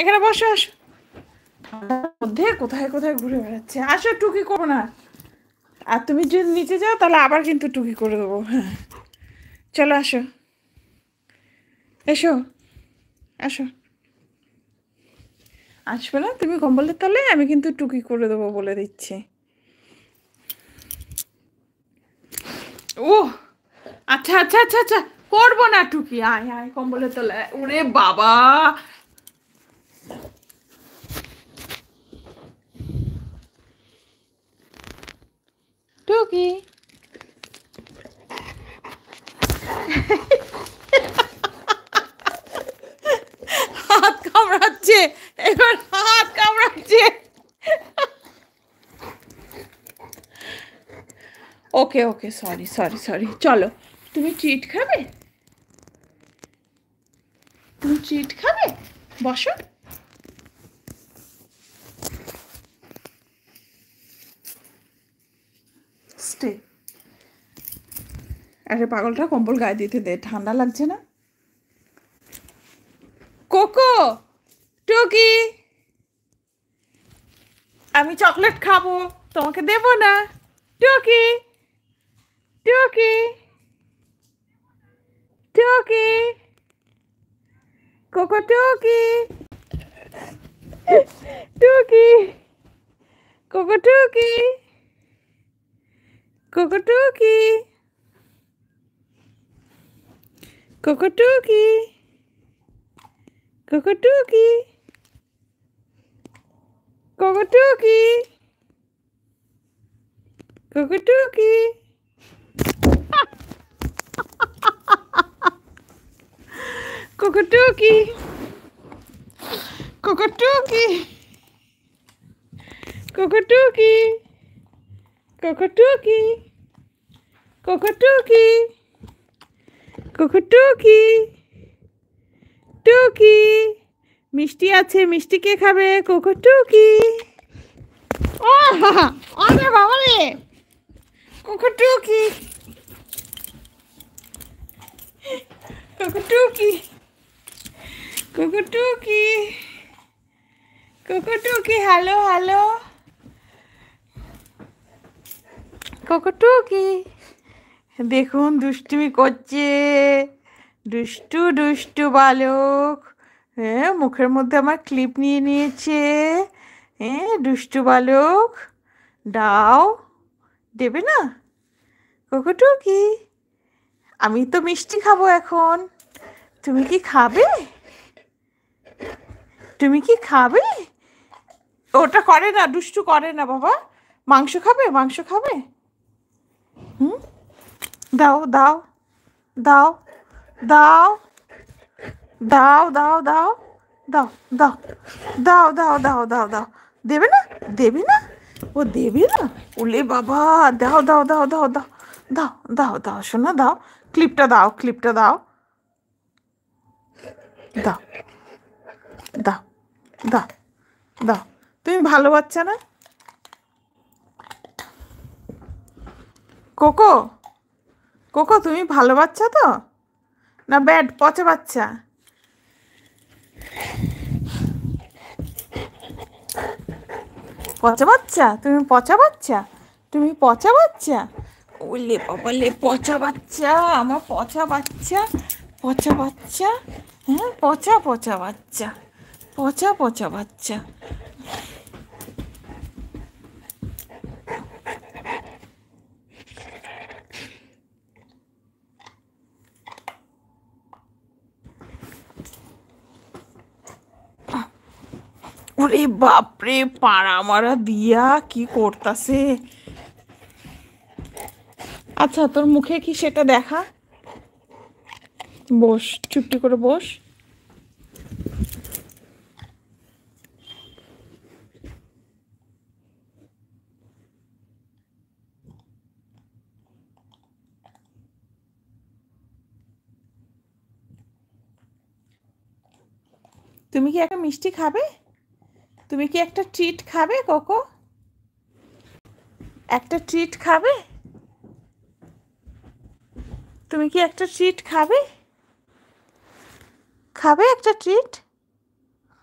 এখানে বসো, আসো। মধ্যে কোথায় কোথায় ঘুরে বেড়াচ্ছে। আসো, টুকি করবো না। আর তুমি যদি নিচে যাও তাহলে আবার কিন্তু টুকি করে দেবো। হ্যাঁ, চলো আসো, এসো, আসো। আসবে না তুমি কম্বলের তলে, আমি কিন্তু টুকি করে দেবো বলে দিচ্ছি। ও আচ্ছা আচ্ছা আচ্ছা আচ্ছা, করবো না টুকি। আয় আয় কম্বলের তলে। ওরে বাবা, টুকি হাত কামড়াচ্ছে, এবার হাত কামড়াচ্ছে। ওকে ওকে, সরি সরি সরি। চলো, তুমি ট্রিট খাবে? তুমি ট্রিট খাবে? বসো। স্টে। আরে পাগলটা, কম্বল গায়ে দিতে দে, ঠান্ডা লাগছে না? কোকো, টুকি, আমি চকলেট খাবো, তোমাকে দেবো না। টুকি, টুকি, টুকি, কোকো টুকি, টুকি, কোকো টুকি, কোকো টুকি, কোকো টুকি, কোকো টুকি, কোকো টুকি, কোকো টুকি, কোকো টুকি, কোকো টুকি, কোকো টুকি, কোকো টুকি, কোকো টুকি, কোকো টুকি, টুকি, মিষ্টি আছে, মিষ্টি কে খাবে? কোকো টুকি। আরে বাবা রে, কোকো টুকি, কোকো টুকি, কোকো টুকি, কোকো টুকি, হ্যালো হ্যালো, কোকো টুকি। দেখুন দুষ্টুমি করছে, দুষ্টু দুষ্টু বালক। হ্যাঁ, মুখের মধ্যে আমার ক্লিপ নিয়ে নিয়েছে। হ্যাঁ, দুষ্টু বালক। দাও, দেবে না? কোকো টুকি, আমি তো মিষ্টি খাবো এখন, তুমি কি খাবে? তুমি কি খাবে? ওটা করে না, দুষ্টু করে না বাবা। মাংস খাবে, মাংস খাবে? হুম, দাও দাও, দাও, দাও, দাও দাও দাও, দাও দাও, দাও দাও দাও দাও দাও। দেবে না? দেবে না? ও দেবে না? ওলে বাবা, দাও দাও দাও দাও দাও, দাও দাও দাও শোনা, দাও। ক্লিপটা দাও, ক্লিপটা দাও, দাও, দাও, দাও, দাও। তুমি ভালো বাচ্চা না? কোকো, কোকো তুমি ভালো বাচ্চা তো? না ব্যাড পচা বাচ্চা? পচা বাচ্চা, তুমি পচা বাচ্চা, তুমি পচা বাচ্চা। ওলে বাবা লে, পচা বাচ্চা, আমার পচা বাচ্চা, পচা বাচ্চা। হ্যাঁ, পচা পচা বাচ্চা, পচা পচা বাচ্চা। ওরে বাপরে, পাড়া মারা দিয়া কি করতাছে। আচ্ছা, তোর মুখে কি সেটা দেখা। বস, চুপটি করে বস। তুমি কি একটা মিষ্টি খাবে? তুমি কি একটা ট্রিট খাবে কোকো? একটা ট্রিট খাবে? তুমি কি একটা ট্রিট খাবে? খাবে একটা ট্রিট?